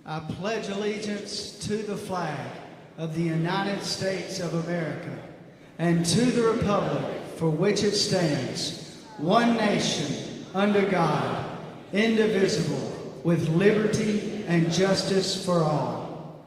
I pledge allegiance to the flag of the United States of America and to the republic for which it stands, one nation, under God, indivisible, with liberty and justice for all.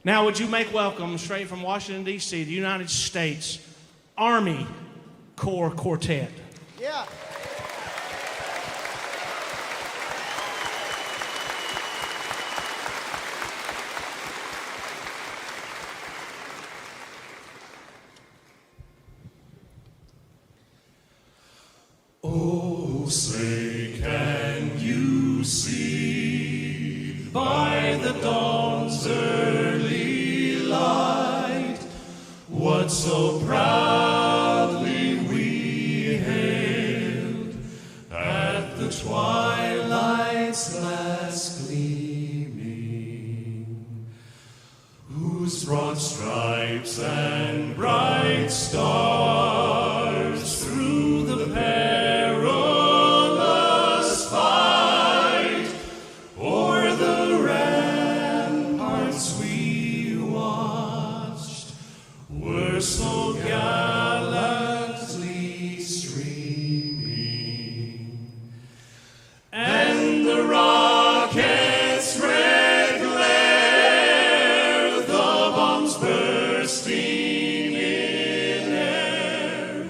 Now would you make welcome, straight from Washington, D.C., the United States Army Corps Quartet. Yeah. Oh, say can you see by the dawn's early light what so proudly we hailed at the twilight's last gleaming, whose broad stripes and bright stars through the perilous fight o'er the ramparts we watched were so gallantly streaming, and the rockets' red glare, the bombs bursting in air,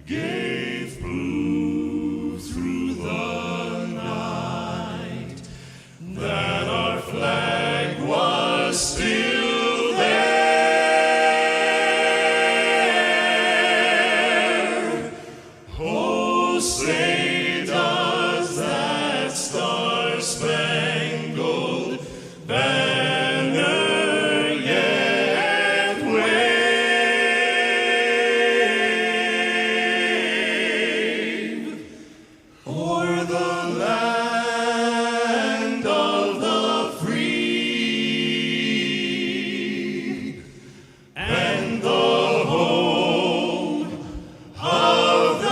gave proof through the night that our flag was still there. Oh, say does that star-spangled banner yet wave o'er the land of the free and the home of the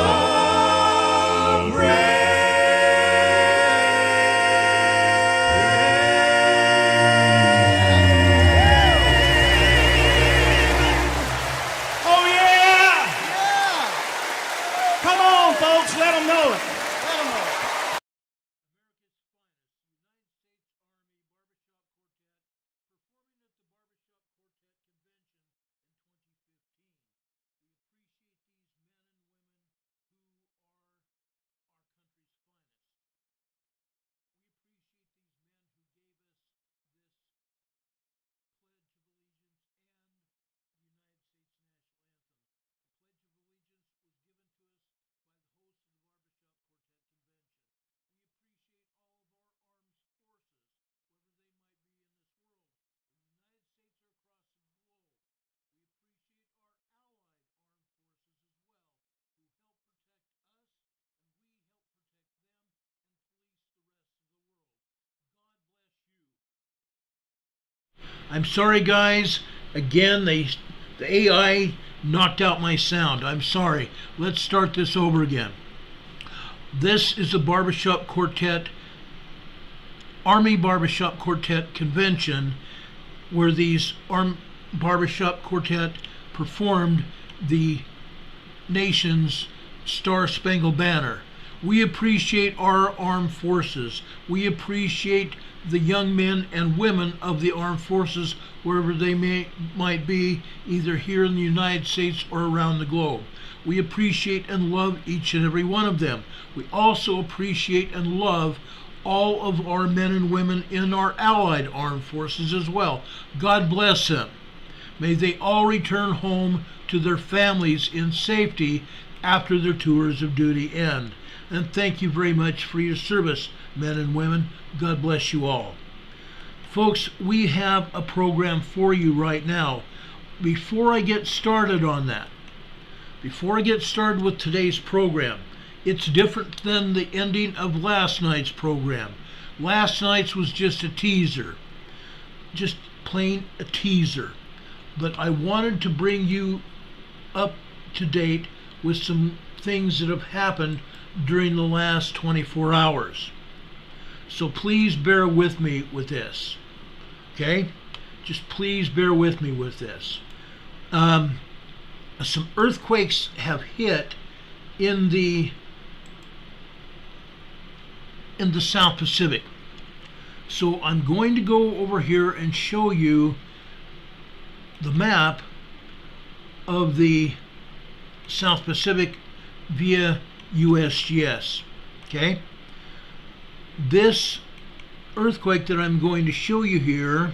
Oh, yeah! Come on, folks, let them know it. I'm sorry, guys. Again, the AI knocked out my sound. I'm sorry. Let's start this over again. This is the Barbershop Quartet, Army Barbershop Quartet Convention, where these Barbershop Quartet performed the nation's Star-Spangled Banner. We appreciate our armed forces. We appreciate the young men and women of the armed forces wherever they might be, either here in the United States or around the globe. We appreciate and love each and every one of them. We also appreciate and love all of our men and women in our allied armed forces as well. God bless them. May they all return home to their families in safety after their tours of duty end. And thank you very much for your service, men and women. God bless you all. Folks, we have a program for you right now. Before I get started on that, before I get started with today's program, it's different than the ending of last night's program. Last night's was just a teaser, just plain a teaser. But I wanted to bring you up to date with some things that have happened during the last 24 hours. So please bear with me with this. Okay? Just please bear with me with this. Some earthquakes have hit in the South Pacific. So I'm going to go over here and show you the map of the South Pacific via USGS. Okay? This earthquake that I'm going to show you here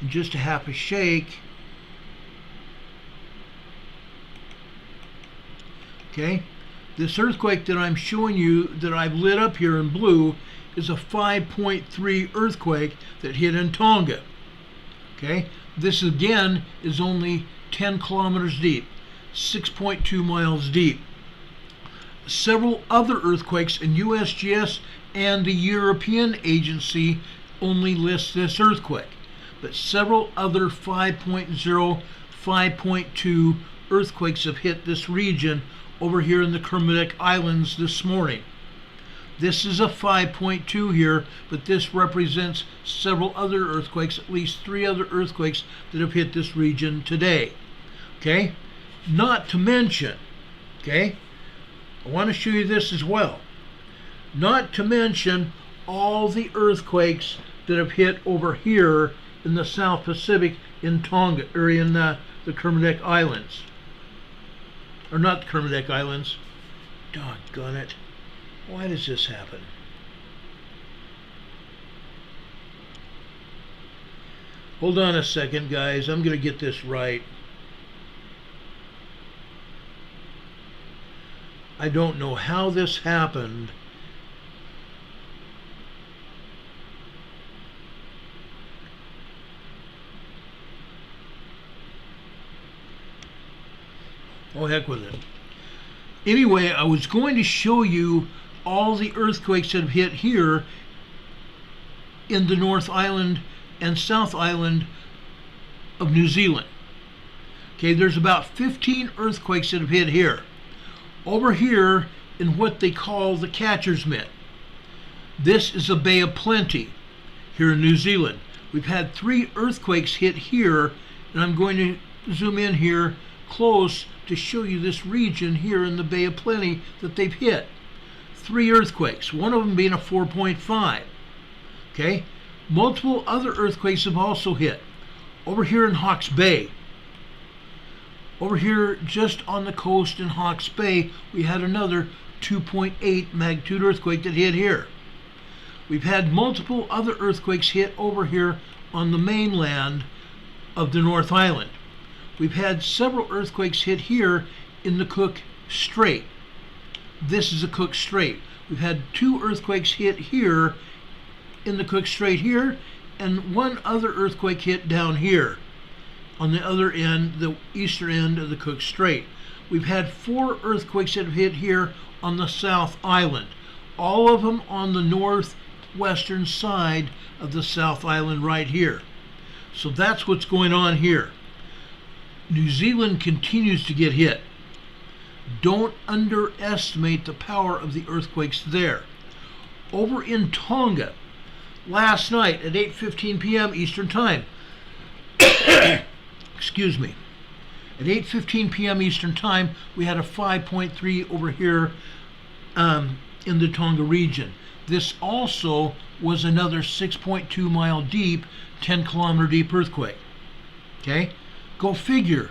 in just a half a shake, okay, this earthquake that I'm showing you that I've lit up here in blue is a 5.3 earthquake that hit in Tonga. Okay, this again is only 10 kilometers deep, 6.2 miles deep. Several other earthquakes, in USGS and the European Agency only list this earthquake, but several other 5.0, 5.2 earthquakes have hit this region over here in the Kermadec Islands this morning. This is a 5.2 here, but this represents several other earthquakes, at least 3 other earthquakes that have hit this region today. Okay? Not to mention, okay, I want to show you this as well. Not to mention all the earthquakes that have hit over here in the South Pacific in Tonga, or in the Kermadec Islands. Or not the Kermadec Islands. Doggone it. Why does this happen? Hold on a second, guys. I'm going to get this right. I don't know how this happened. Oh, heck with it. Anyway, I was going to show you all the earthquakes that have hit here in the North Island and South Island of New Zealand. Okay, there's about 15 earthquakes that have hit here. Over here in what they call the Catcher's Mitt. This is a Bay of Plenty here in New Zealand. We've had 3 earthquakes hit here, and I'm going to zoom in here close to show you this region here in the Bay of Plenty that they've hit. 3 earthquakes, one of them being a 4.5. Okay, multiple other earthquakes have also hit. Over here in Hawke's Bay, over here just on the coast in Hawke's Bay, we had another 2.8 magnitude earthquake that hit here. We've had multiple other earthquakes hit over here on the mainland of the North Island. We've had several earthquakes hit here in the Cook Strait. This is the Cook Strait. We've had 2 earthquakes hit here in the Cook Strait here, and 1 other earthquake hit down here on the other end, the eastern end of the Cook Strait. We've had 4 earthquakes that have hit here on the South Island, all of them on the northwestern side of the South Island right here. So that's what's going on here. New Zealand continues to get hit. Don't underestimate the power of the earthquakes there. Over in Tonga, last night at 8:15 p.m. Eastern Time, excuse me, at 8:15 p.m. Eastern Time, we had a 5.3 over here in the Tonga region. This also was another 6.2 mile deep, 10 kilometer deep earthquake. Okay? Go figure.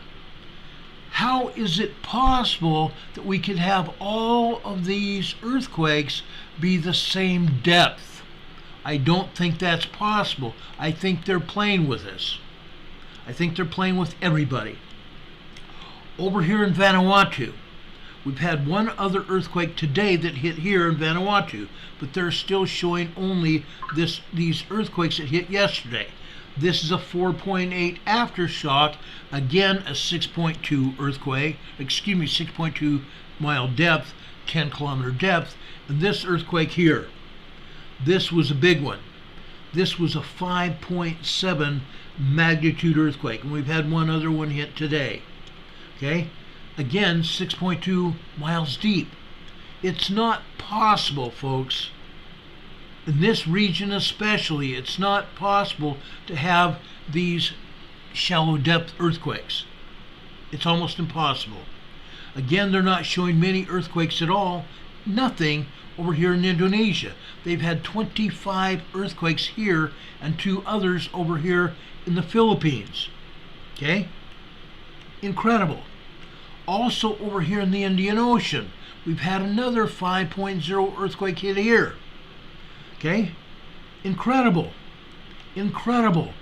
How is it possible that we could have all of these earthquakes be the same depth? I don't think that's possible. I think they're playing with us. I think they're playing with everybody. Over here in Vanuatu, we've had 1 other earthquake today that hit here in Vanuatu, but they're still showing only these earthquakes that hit yesterday. This is a 4.8 aftershock, again a 6.2 earthquake, 6.2 mile depth, 10 kilometer depth, and this earthquake here, this was a big one. This was a 5.7 magnitude earthquake, and we've had 1 other one hit today. Okay, again 6.2 miles deep. It's not possible, folks. In this region especially, it's not possible to have these shallow depth earthquakes. It's almost impossible. Again, they're not showing many earthquakes at all. Nothing over here in Indonesia. They've had 25 earthquakes here and 2 others over here in the Philippines. Okay? Incredible. Also over here in the Indian Ocean, we've had another 5.0 earthquake hit here. Okay? Incredible. Incredible.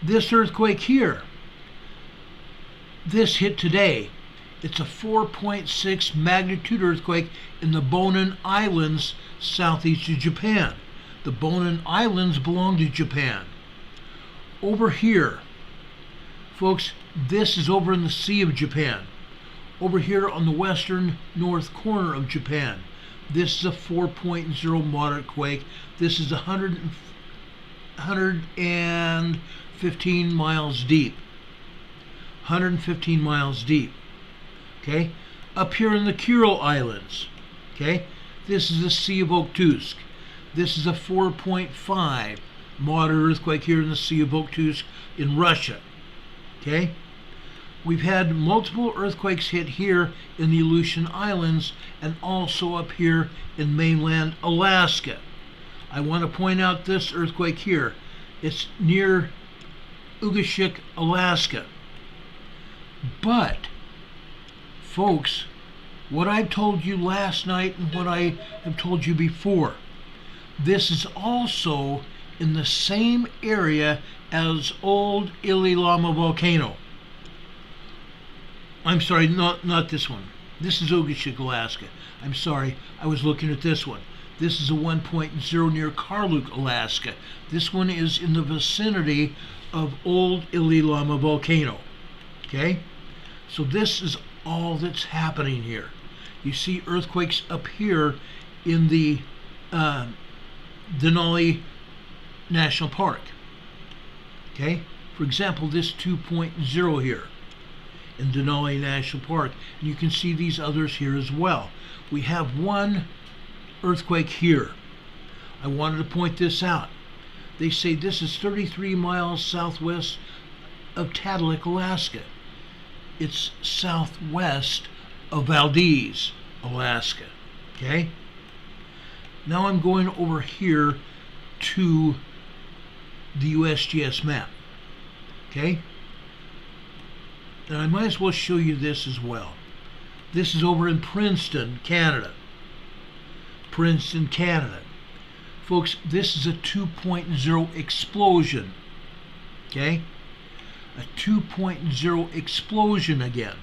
This earthquake here, this hit today. It's a 4.6 magnitude earthquake in the Bonin Islands, southeast of Japan. The Bonin Islands belong to Japan. Over here, folks, this is over in the Sea of Japan. Over here on the western north corner of Japan, this is a 4.0 moderate quake. This is 115 miles deep. 115 miles deep. Okay? Up here in the Kuril Islands. Okay? This is the Sea of Okhotsk. This is a 4.5 moderate earthquake here in the Sea of Okhotsk in Russia. Okay? We've had multiple earthquakes hit here in the Aleutian Islands and also up here in mainland Alaska. I want to point out this earthquake here. It's near Ugashik, Alaska. But, folks, what I've told you last night and what I have told you before, this is also in the same area as old Ililama Volcano. I'm sorry, not this one. This is Ugashik, Alaska. I'm sorry, I was looking at this one. This is a 1.0 near Karluk, Alaska. This one is in the vicinity of old Ililama Volcano. Okay? So this is all that's happening here. You see earthquakes up here in the Denali National Park. Okay? For example, this 2.0 here in Denali National Park. And you can see these others here as well. We have one earthquake here. I wanted to point this out. They say this is 33 miles southwest of Tatalik, Alaska. It's southwest of Valdese, Alaska. Okay? Now I'm going over here to the USGS map. Okay? And I might as well show you this as well. This is over in Princeton, Canada. Princeton, Canada. Folks, this is a 2.0 explosion. Okay? A 2.0 explosion again.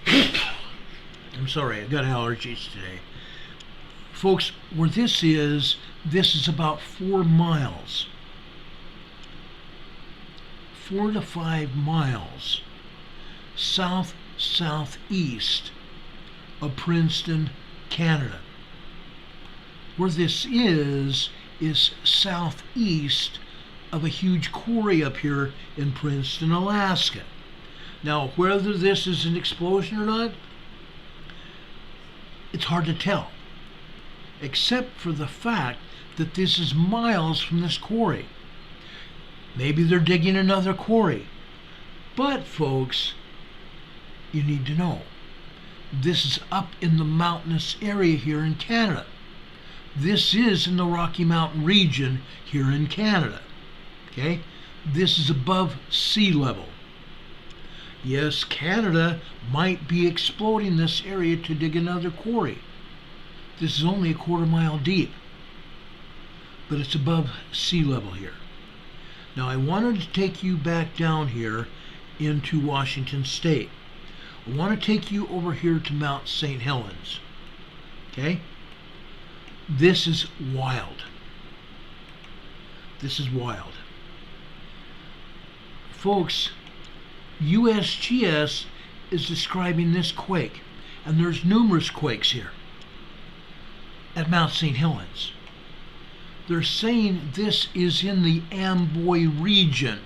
I'm sorry, I got allergies today. Folks, where this is about 4 miles. 4 to 5 miles southeast of Princeton, Canada. Where this is southeast of a huge quarry up here in Princeton, Alaska. Now, whether this is an explosion or not, it's hard to tell, except for the fact that this is miles from this quarry. Maybe they're digging another quarry. But, folks, you need to know, this is up in the mountainous area here in Canada. This is in the Rocky Mountain region here in Canada. Okay? This is above sea level. Yes, Canada might be exploding this area to dig another quarry. This is only a 1/4 mile deep, but it's above sea level here. Now, I wanted to take you back down here into Washington State. I want to take you over here to Mount St. Helens. Okay? This is wild. This is wild. Folks, USGS is describing this quake, and there's numerous quakes here at Mount St. Helens. They're saying this is in the Amboy region.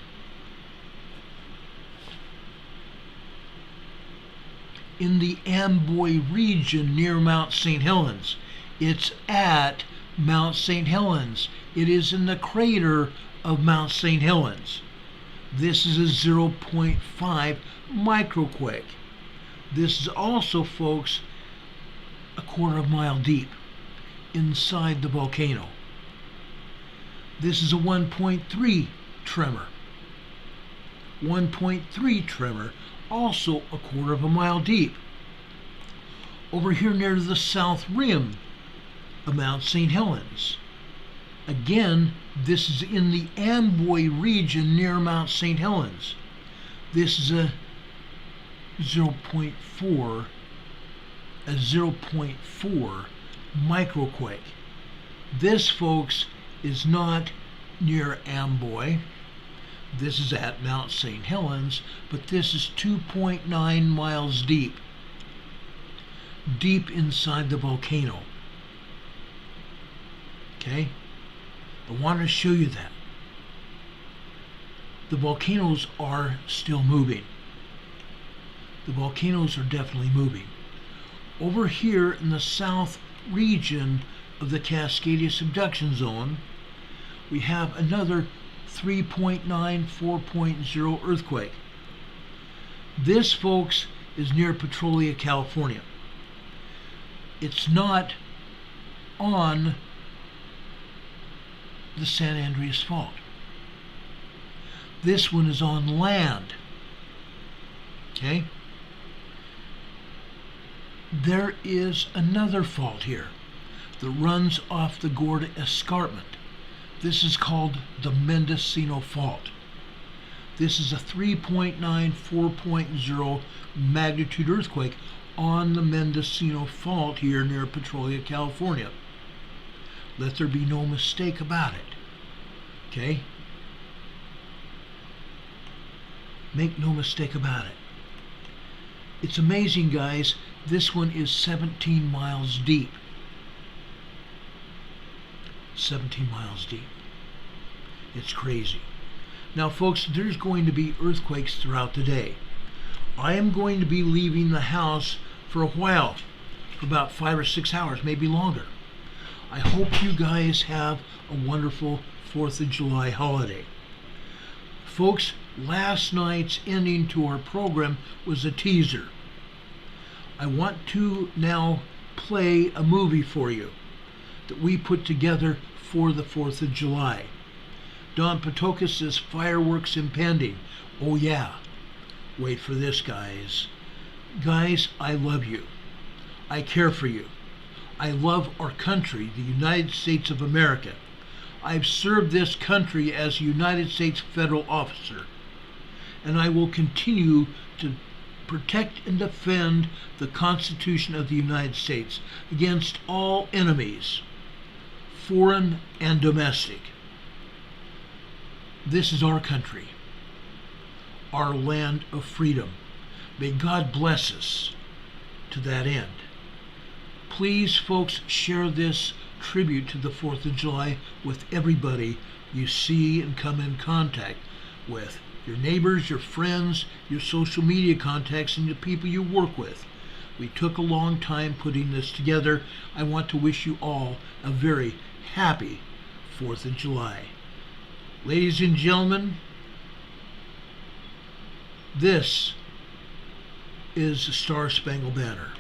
In the Amboy region near Mount St. Helens. It's at Mount St. Helens. It is in the crater of Mount St. Helens. This is a 0.5 microquake. This is also, folks, a quarter of a mile deep inside the volcano. This is a 1.3 tremor. 1.3 tremor, also a quarter of a mile deep. Over here near the south rim of Mount St. Helens. Again, this is in the Amboy region near Mount St. Helens. This is a 0.4 microquake. This, folks, is not near Amboy. This is at Mount St. Helens, but this is 2.9 miles deep. Deep inside the volcano. Okay? I want to show you that. The volcanoes are still moving. The volcanoes are definitely moving. Over here in the south region of the Cascadia subduction zone, we have another 3.9, 4.0 earthquake. This, folks, is near Patriotic, California. It's not on the San Andreas Fault. This one is on land. Okay? There is another fault here that runs off the Gorda Escarpment. This is called the Mendocino Fault. This is a 3.9, 4.0 magnitude earthquake on the Mendocino Fault here near Patriotic, California. Let there be no mistake about it. Okay? Make no mistake about it. It's amazing, guys. This one is 17 miles deep. 17 miles deep. It's crazy. Now, folks, there's going to be earthquakes throughout the day. I am going to be leaving the house for a while, for about 5 or 6 hours, maybe longer. I hope you guys have a wonderful 4th of July holiday. Folks, last night's ending to our program was a teaser. I want to now play a movie for you that we put together for the 4th of July. Don Patoka says fireworks impending. Oh yeah. Wait for this, guys. Guys, I love you. I care for you. I love our country, the United States of America. I've served this country as a United States federal officer, and I will continue to protect and defend the Constitution of the United States against all enemies, foreign and domestic. This is our country, our land of freedom. May God bless us to that end. Please, folks, share this tribute to the 4th of July with everybody you see and come in contact with. Your neighbors, your friends, your social media contacts, and the people you work with. We took a long time putting this together. I want to wish you all a very happy 4th of July. Ladies and gentlemen, this is the Star Spangled Banner.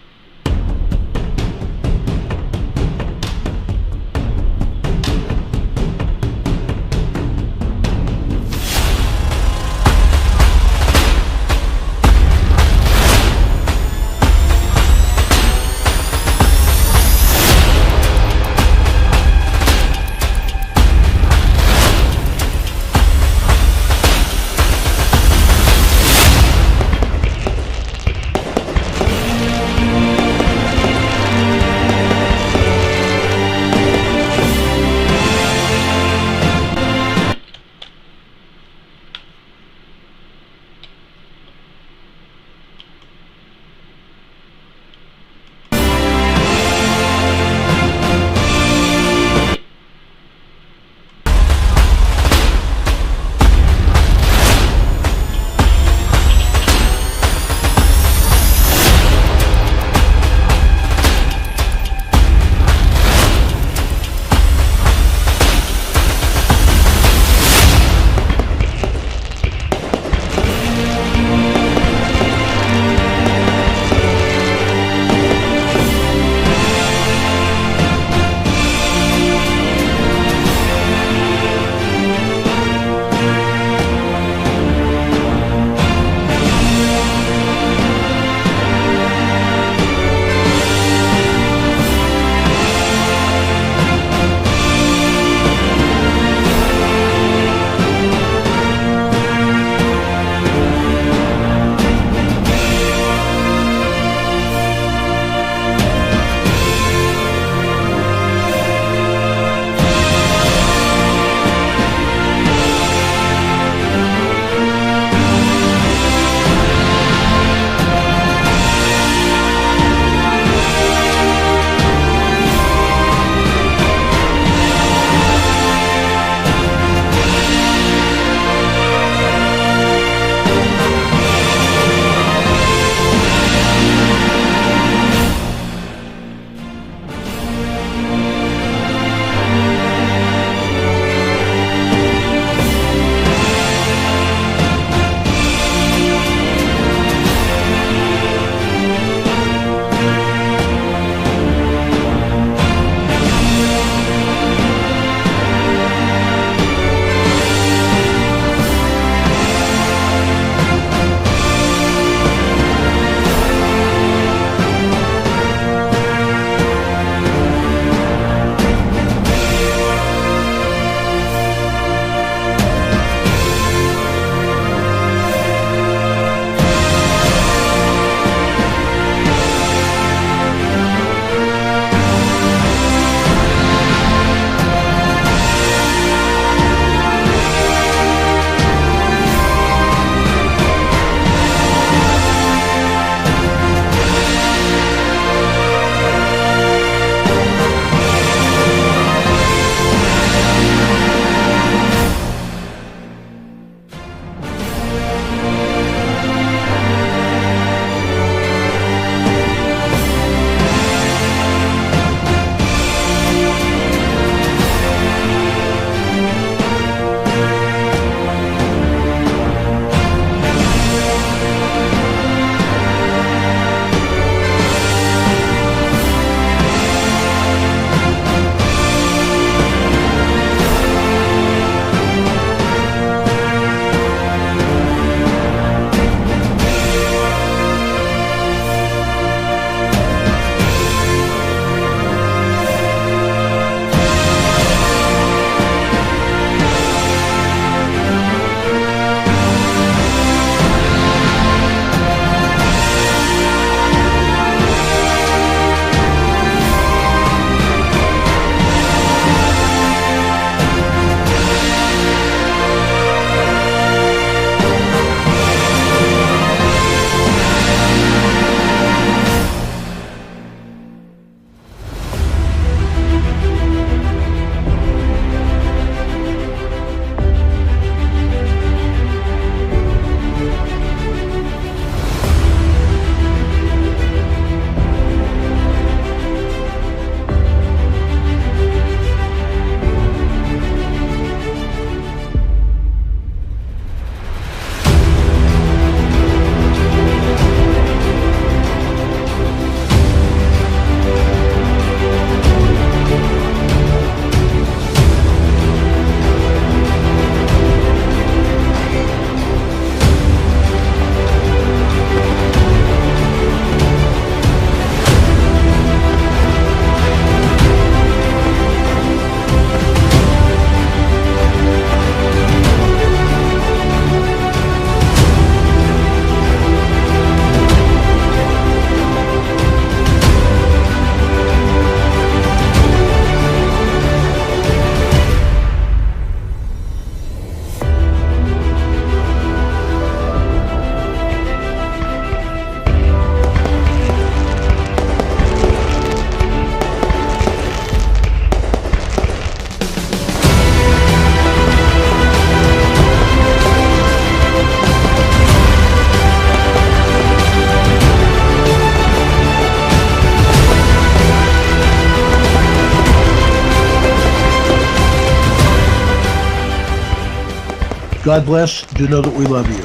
God bless. Do know that we love you.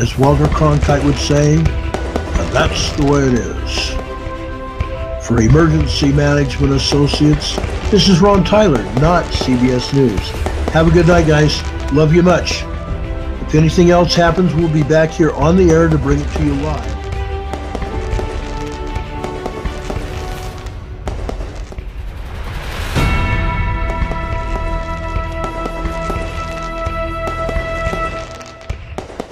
As Walter Cronkite would say, and that's the way it is. For Emergency Management Associates, this is Ron Tyler, not CBS News. Have a good night, guys. Love you much. If anything else happens, we'll be back here on the air to bring it to you live.